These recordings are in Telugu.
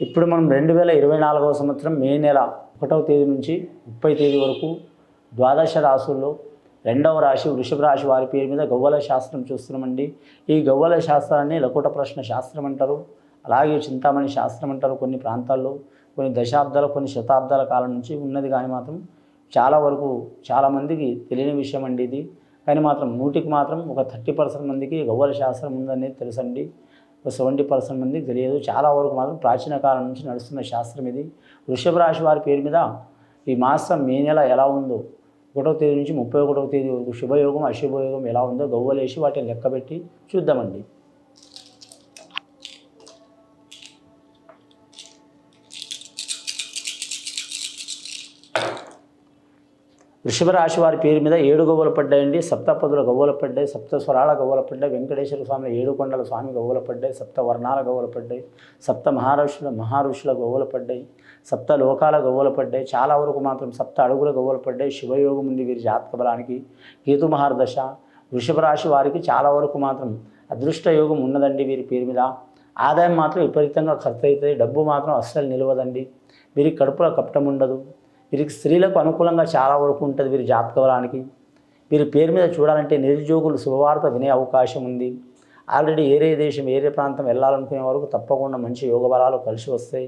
ఇప్పుడు మనం 2024వ సంవత్సరం మే నెల 1వ తేదీ నుంచి 30వ తేదీ వరకు ద్వాదశ రాశుల్లో రెండవ రాశి వృషభ రాశి వారి పేరు మీద గవ్వల శాస్త్రం చూస్తున్నామండి. ఈ గవ్వల శాస్త్రాన్ని లకుట ప్రశ్న శాస్త్రం అంటారు, అలాగే చింతామణి శాస్త్రం అంటారు. కొన్ని ప్రాంతాల్లో కొన్ని దశాబ్దాలు కొన్ని శతాబ్దాల కాలం నుంచి ఉన్నది, కానీ మాత్రం చాలా వరకు చాలామందికి తెలియని విషయం అండి ఇది. కానీ మాత్రం 100కి మాత్రం ఒక 30% మందికి గవ్వల శాస్త్రం ఉందనేది తెలుసండి. 70% మందికి తెలియదు. చాలా వరకు మాత్రం ప్రాచీన కాలం నుంచి నడుస్తున్న శాస్త్రం ఇది. వృషభ రాశి వారి పేరు మీద ఈ మాసం మే నెల ఎలా ఉందో 1వ తేదీ నుంచి 31వ తేదీ వరకు శుభయోగం అశుభయోగం ఎలా ఉందో గవ్వలేసి వాటిని లెక్కబెట్టి చూద్దామండి. వృషభ రాశి వారి పేరు మీద 7 గవ్వలు పడ్డాయండి. సప్తపదుల గవ్వలు పడ్డాయి, సప్త స్వరాల గవ్వలు పడ్డాయి, వెంకటేశ్వర స్వామి 7 కొండల స్వామి గవ్వలు పడ్డాయి, సప్త వర్ణాల గవ్వలు పడ్డాయి, సప్త మహారుషుల గవ్వలు పడ్డాయి, సప్త లోకాల గవ్వలు పడ్డాయి. చాలా వరకు మాత్రం 7 అడుగుల గవ్వలు పడ్డాయి. శుభయోగం ఉంది వీరి జాతక బలానికి. కేతు మహార్దశ వృషభ రాశి వారికి చాలా వరకు మాత్రం అదృష్ట యోగం ఉన్నదండి. వీరి పేరు మీద ఆదాయం మాత్రం విపరీతంగా ఖర్చు అవుతుంది, డబ్బు మాత్రం అస్సలు నిలవదండి. వీరికి కడుపులో కపటం ఉండదు. వీరికి స్త్రీలకు అనుకూలంగా చాలా వరకు ఉంటుంది వీరి జాతక బలానికి. వీరి పేరు మీద చూడాలంటే నిరుద్యోగులు శుభవార్త వినే అవకాశం ఉంది. ఆల్రెడీ ఏరే దేశం ఏరే ప్రాంతం వెళ్ళాలనుకునే వరకు తప్పకుండా మంచి యోగ బలాలు కలిసి వస్తాయి.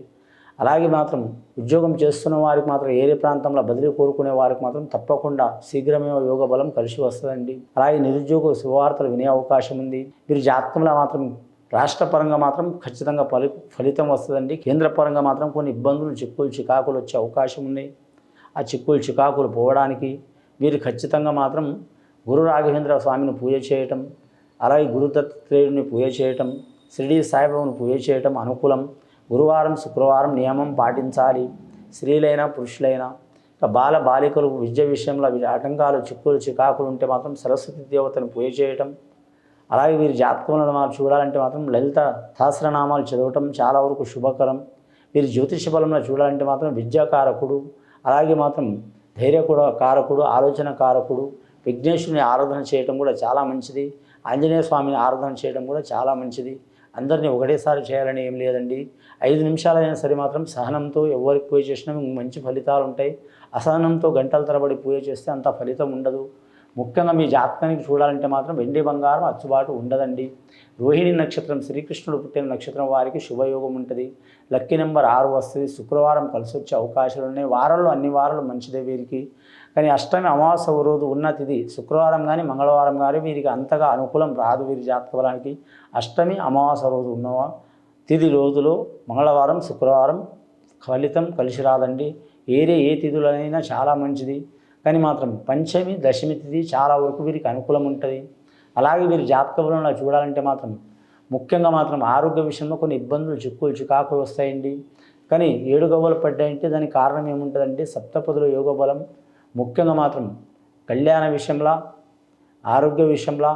అలాగే మాత్రం ఉద్యోగం చేస్తున్న వారికి మాత్రం ఏరే ప్రాంతంలో బదిలీ కోరుకునే వారికి మాత్రం తప్పకుండా శీఘ్రమే యోగ బలం కలిసి వస్తుందండి. అలాగే నిరుద్యోగులు శుభవార్తలు వినే అవకాశం ఉంది. వీరి జాతకంలో మాత్రం రాష్ట్ర పరంగా మాత్రం ఖచ్చితంగా ఫలితం వస్తుందండి. కేంద్ర పరంగా మాత్రం కొన్ని ఇబ్బందులు చికాకులు వచ్చే అవకాశం ఉన్నాయి. ఆ చికాకులు పోవడానికి వీరు ఖచ్చితంగా మాత్రం గురు రాఘవేంద్ర స్వామిని పూజ చేయటం, అలాగే గురు దత్తాత్రేయుడిని పూజ చేయటం, షిరిడి సాయిబాబాను పూజ చేయటం అనుకూలం. గురువారం శుక్రవారం నియమం పాటించాలి. స్త్రీలైనా పురుషులైనా. బాలికలు విద్య విషయంలో ఆటంకాలు చికాకులు ఉంటే మాత్రం సరస్వతి దేవతను పూజ చేయటం, అలాగే వీరి జాతకంలో మనం చూడాలంటే మాత్రం లలిత సహస్రనామాలు చదవటం చాలా వరకు శుభకరం. వీరి జ్యోతిష బలంలో చూడాలంటే మాత్రం విద్యాకారకుడు, అలాగే మాత్రం కారకుడు, ఆలోచన కారకుడు, విఘ్నేశ్వరుని ఆరాధన చేయడం కూడా చాలా మంచిది. ఆంజనేయ స్వామిని ఆరాధన చేయడం కూడా చాలా మంచిది. అందరినీ ఒకటేసారి చేయాలని ఏం లేదండి. 5 నిమిషాలైనా సరే మాత్రం సహనంతో ఎవరికి పూజ చేసినా మంచి ఫలితాలు ఉంటాయి. అసహనంతో గంటల తరబడి పూజ చేస్తే అంత ఫలితం ఉండదు. ముఖ్యంగా మీ జాతకానికి చూడాలంటే మాత్రం వెండి బంగారం అచ్చుబాటు ఉండదండి. రోహిణి నక్షత్రం శ్రీకృష్ణుడు పుట్టిన నక్షత్రం వారికి శుభయోగం ఉంటుంది. లక్కీ నెంబర్ 6 వస్తుంది. శుక్రవారం కలిసి వచ్చే అవకాశాలు ఉన్నాయి. వారాల్లో అన్ని వారాలు మంచిదే వీరికి. కానీ అష్టమి అమావాస్య రోజు ఉన్న తిథి శుక్రవారం కానీ మంగళవారం కానీ వీరికి అంతగా అనుకూలం రాదు. వీరి జాతక బలానికి అష్టమి అమావాస్య రోజు ఉన్న తిథి రోజులో మంగళవారం శుక్రవారం ఫలితం కలిసి రాదండి. ఏ తిథులైనా చాలా మంచిది. కానీ మాత్రం పంచమి దశమి తిథి చాలా వరకు వీరికి అనుకూలం ఉంటుంది. అలాగే వీరి జాతక బలంలో చూడాలంటే మాత్రం ముఖ్యంగా మాత్రం ఆరోగ్య విషయంలో కొన్ని ఇబ్బందులు చికాకులు వస్తాయండి. కానీ 7 గవ్వలు పడ్డాయంటే దానికి కారణం ఏముంటుందంటే సప్తపదుల యోగ బలం. ముఖ్యంగా మాత్రం కళ్యాణ విషయంలో, ఆరోగ్య విషయంలో,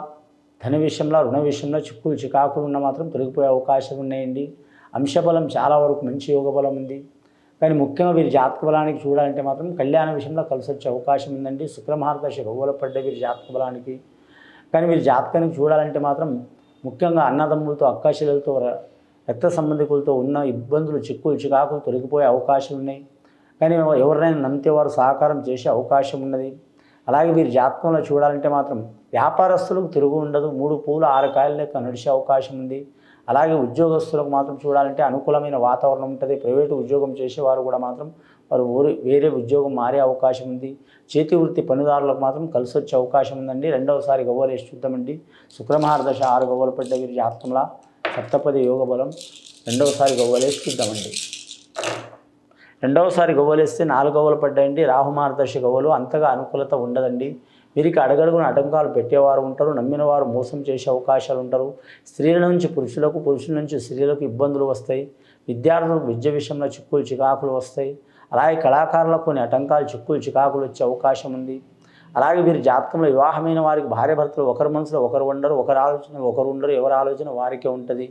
ధన విషయంలో, రుణ విషయంలో చికాకులు ఉన్న మాత్రం తొలగిపోయే అవకాశం ఉన్నాయండి. అంశబలం చాలా వరకు మంచి యోగ బలం ఉంది. కానీ ముఖ్యంగా వీరి జాతక బలానికి చూడాలంటే మాత్రం కళ్యాణ విషయంలో కలిసి వచ్చే అవకాశం ఉందండి. శుక్రమహార్దశ గవ్వలు పడ్డాయి వీరి జాతక బలానికి. కానీ వీరి జాతకానికి చూడాలంటే మాత్రం ముఖ్యంగా అన్నదమ్ములతో, అక్కాచెల్లెలతో, రక్త సంబంధికులతో ఉన్న ఇబ్బందులు చికాకులు తొలగిపోయే అవకాశం ఉన్నాయి. కానీ ఎవరినైనా నమ్మితే వారు సహకారం చేసే అవకాశం ఉన్నది. అలాగే వీరి జాతకంలో చూడాలంటే మాత్రం వ్యాపారస్తులకు తిరుగు ఉండదు. 3 పూలు 6 కాయల లెక్క నడిచే అవకాశం ఉంది. అలాగే ఉద్యోగస్తులకు మాత్రం చూడాలంటే అనుకూలమైన వాతావరణం ఉంటుంది. ప్రైవేటు ఉద్యోగం చేసేవారు కూడా మాత్రం వారు వేరే ఉద్యోగం మారే అవకాశం ఉంది. చేతి వృత్తి పనిదారులకు మాత్రం కలిసి వచ్చే అవకాశం ఉందండి. రెండవసారి గవ్వలు వేసి చూద్దామండి. శుక్రమహార్దశ 6 గవ్వలు పడ్డ వీరి జాతకంలో సప్తపది యోగ బలం. రెండవసారి గవ్వలు వేసి చూద్దామండి. రెండవసారి గవ్వలు వేస్తే 4 గవ్వలు పడ్డాయండి. రాహుమహార్దశ గవ్వలు అంతగా అనుకూలత ఉండదండి. వీరికి అడగడుగున ఆటంకాలు పెట్టేవారు ఉంటారు. నమ్మిన వారు మోసం చేసే అవకాశాలు ఉంటారు. స్త్రీల నుంచి పురుషులకు, పురుషుల నుంచి స్త్రీలకు ఇబ్బందులు వస్తాయి. విద్యార్థులకు విద్య విషయంలో చికాకులు వస్తాయి. అలాగే కళాకారులకు కొన్ని ఆటంకాలు చికాకులు వచ్చే అవకాశం ఉంది. అలాగే వీరి జాతకంలో వివాహమైన వారికి భార్యాభర్తలు ఒకరి మనసులో ఒకరు ఉండరు, ఒకరి ఆలోచన ఒకరు ఉండరు, ఎవరి ఆలోచన వారికే ఉంటుంది.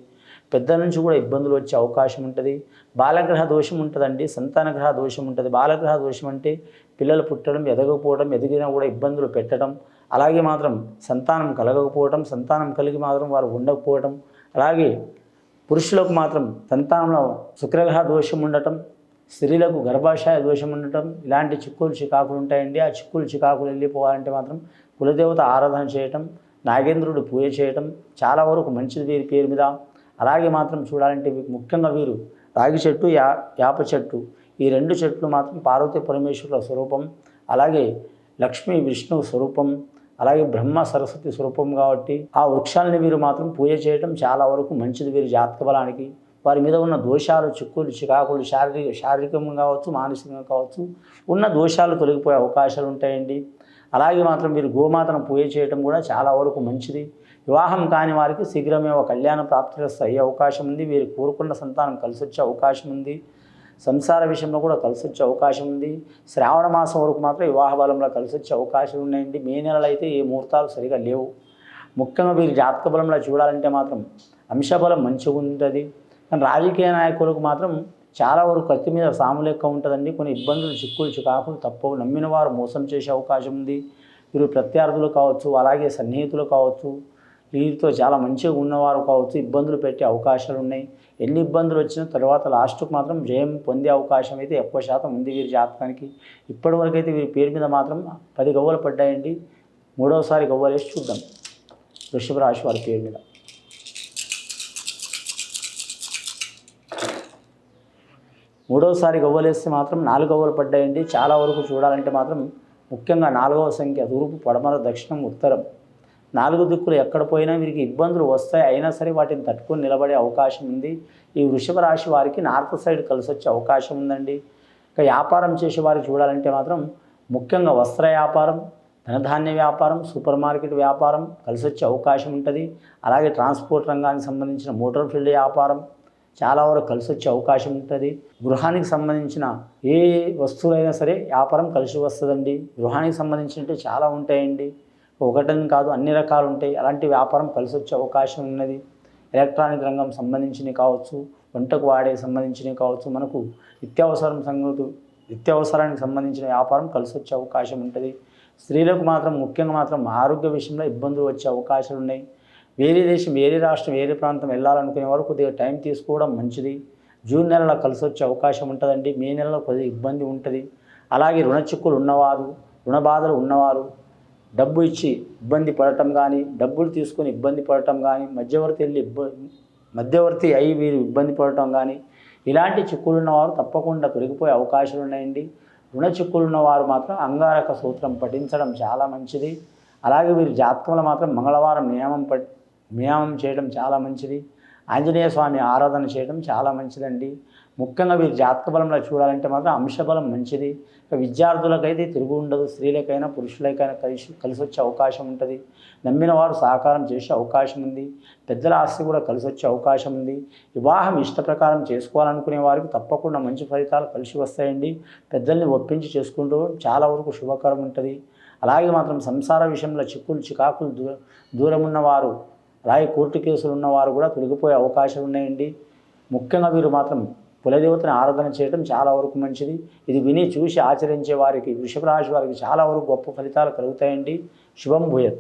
పెద్దల నుంచి కూడా ఇబ్బందులు వచ్చే అవకాశం ఉంటుంది. బాలగ్రహ దోషం ఉంటుందండి, సంతానగ్రహ దోషం ఉంటుంది. బాలగ్రహ దోషం అంటే పిల్లలు పుట్టడం, ఎదగకపోవడం, ఎదిగినా కూడా ఇబ్బందులు పెట్టడం, అలాగే మాత్రం సంతానం కలగకపోవడం, సంతానం కలిగి మాత్రం వారు ఉండకపోవడం, అలాగే పురుషులకు మాత్రం సంతానంలో శుక్రగ్రహ దోషం ఉండటం, స్త్రీలకు గర్భాశయ దోషం ఉండటం, ఇలాంటి చిక్కులు చికాకులు ఉంటాయండి. ఆ చిక్కులు చికాకులు వెళ్ళిపోవాలంటే మాత్రం కులదేవత ఆరాధన చేయటం, నాగేంద్రుడు పూజ చేయటం చాలా వరకు మంచిది వీరి పేరు మీద. అలాగే మాత్రం చూడాలంటే ముఖ్యంగా వీరు రాగి చెట్టు, యాప చెట్టు, ఈ రెండు చెట్లు మాత్రం పార్వతీ పరమేశ్వరుల స్వరూపం, అలాగే లక్ష్మీ విష్ణు స్వరూపం, అలాగే బ్రహ్మ సరస్వతి స్వరూపం కాబట్టి ఆ వృక్షాలని వీరు మాత్రం పూజ చేయడం చాలా వరకు మంచిది వీరి జాతక బలానికి. వారి మీద ఉన్న దోషాలు, చిక్కులు చికాకులు శారీరకంగా కావచ్చు, మానసికంగా కావచ్చు, ఉన్న దోషాలు తొలగిపోయే అవకాశాలు ఉంటాయండి. అలాగే మాత్రం వీరు గోమాతను పూజ చేయడం కూడా చాలా వరకు మంచిది. వివాహం కాని వారికి శీఘ్రమే ఒక కళ్యాణ ప్రాప్తిరస్తు అయ్యే అవకాశం ఉంది. వీరు కోరుకున్న సంతానం కలిసి వచ్చే అవకాశం ఉంది. సంసార విషయంలో కూడా కలిసి వచ్చే అవకాశం ఉంది. శ్రావణ మాసం వరకు మాత్రం వివాహ బలంలో కలిసి వచ్చే అవకాశాలు ఉన్నాయండి. మే నెలలో అయితే ఏ ముహూర్తాలు సరిగా లేవు. ముఖ్యంగా వీరి జాతక బలంలో చూడాలంటే మాత్రం అంశబలం మంచిగా ఉంటుంది. కానీ రాజకీయ నాయకులకు మాత్రం చాలా వరకు కత్తి మీద సాము లెక్క ఉంటుందండి. కొన్ని ఇబ్బందులు, చిక్కులు చికాకులు తప్పవు. నమ్మిన వారు మోసం చేసే అవకాశం ఉంది. వీరు ప్రత్యర్థులు కావచ్చు, అలాగే సన్నిహితులు కావచ్చు, వీరితో చాలా మంచిగా ఉన్నవారు కావచ్చు, ఇబ్బందులు పెట్టే అవకాశాలు ఉన్నాయి. ఎన్ని ఇబ్బందులు వచ్చినా తర్వాత లాస్ట్కు మాత్రం జయం పొందే అవకాశం అయితే ఎక్కువ శాతం ఉంది వీరి జాతకానికి. ఇప్పటివరకు అయితే వీరి పేరు మీద మాత్రం 10 గవ్వలు పడ్డాయండి. మూడవసారి గవ్వలు వేసి చూద్దాం వృషభ రాశి వారి పేరు మీద. మూడవసారి గవ్వలేస్తే మాత్రం 4 గవ్వలు పడ్డాయండి. చాలా వరకు చూడాలంటే మాత్రం ముఖ్యంగా 4వ సంఖ్య తూర్పు, పడమర, దక్షిణం, ఉత్తరం 4 దిక్కులు ఎక్కడ పోయినా వీరికి ఇబ్బందులు వస్తాయి. అయినా సరే వాటిని తట్టుకొని నిలబడే అవకాశం ఉంది. ఈ వృషభ రాశి వారికి నార్త్ సైడ్ కలిసి వచ్చే అవకాశం ఉందండి. ఇక వ్యాపారం చేసే వారికి చూడాలంటే మాత్రం ముఖ్యంగా వస్త్ర వ్యాపారం, ధనధాన్య వ్యాపారం, సూపర్ మార్కెట్ వ్యాపారం కలిసి వచ్చే అవకాశం ఉంటుంది. అలాగే ట్రాన్స్పోర్ట్ రంగానికి సంబంధించిన మోటార్ ఫీల్డ్ వ్యాపారం చాలా వరకు కలిసి వచ్చే అవకాశం ఉంటుంది. గృహానికి సంబంధించిన ఏ వస్తువులైనా సరే వ్యాపారం కలిసి వస్తుందండి. గృహానికి సంబంధించినట్టు చాలా ఉంటాయండి, ఒకటని కాదు అన్ని రకాలు ఉంటాయి. అలాంటి వ్యాపారం కలిసి వచ్చే అవకాశం ఉన్నది. ఎలక్ట్రానిక్ రంగం సంబంధించినవి కావచ్చు, వంటకు వాడే సంబంధించినవి కావచ్చు, మనకు నిత్యావసరానికి సంబంధించిన వ్యాపారం కలిసి వచ్చే అవకాశం ఉంటుంది. స్త్రీలకు మాత్రం ముఖ్యంగా మాత్రం ఆరోగ్య విషయంలో ఇబ్బందులు వచ్చే అవకాశాలు ఉన్నాయి. వేరే దేశం, వేరే రాష్ట్రం, వేరే ప్రాంతం వెళ్ళాలనుకునే వరకు కొద్దిగా టైం తీసుకోవడం మంచిది. జూన్ నెలలో కలిసి వచ్చే అవకాశం ఉంటుందండి. మే నెలలో కొద్దిగా ఇబ్బంది ఉంటుంది. అలాగే రుణ చిక్కులు ఉన్నవారు, రుణ బాధలు ఉన్నవారు, డబ్బు ఇచ్చి ఇబ్బంది పడటం కానీ, డబ్బులు తీసుకొని ఇబ్బంది పడటం కానీ, మధ్యవర్తి అయి వీరు ఇబ్బంది పడటం కానీ, ఇలాంటి చిక్కులు ఉన్నవారు తప్పకుండా తొలగిపోయే అవకాశాలు ఉన్నాయండి. రుణ చిక్కులు ఉన్నవారు మాత్రం అంగారక సూత్రం పఠించడం చాలా మంచిది. అలాగే వీరి జాతకంలో మాత్రం మంగళవారం నియామం చేయడం చాలా మంచిది. ఆంజనేయ స్వామి ఆరాధన చేయడం చాలా మంచిదండి. ముఖ్యంగా వీరి జాతక బలంలో చూడాలంటే మాత్రం అంశబలం మంచిది. విద్యార్థులకైతే తిరుగు ఉండదు. స్త్రీలకైనా పురుషులకైనా కలిసి వచ్చే అవకాశం ఉంటుంది. నమ్మిన వారు సహకారం చేసే అవకాశం ఉంది. పెద్దల ఆస్తి కూడా కలిసి వచ్చే అవకాశం ఉంది. వివాహం ఇష్ట ప్రకారం చేసుకోవాలనుకునే వారికి తప్పకుండా మంచి ఫలితాలు కలిసి వస్తాయండి. పెద్దల్ని ఒప్పించి చేసుకుంటూ చాలా వరకు శుభకరం ఉంటుంది. అలాగే మాత్రం సంసార విషయంలో చిక్కులు చికాకులు దూరం ఉన్నవారు, అలాగే కోర్టు కేసులు ఉన్నవారు కూడా తొలగిపోయే అవకాశాలు ఉన్నాయండి. ముఖ్యంగా వీరు మాత్రం కులదేవతని ఆరాధన చేయడం చాలా వరకు మంచిది. ఇది విని చూసి ఆచరించే వారికి, వృషభ రాశి వారికి చాలా వరకు గొప్ప ఫలితాలు కలుగుతాయండి. శుభం భూయత్.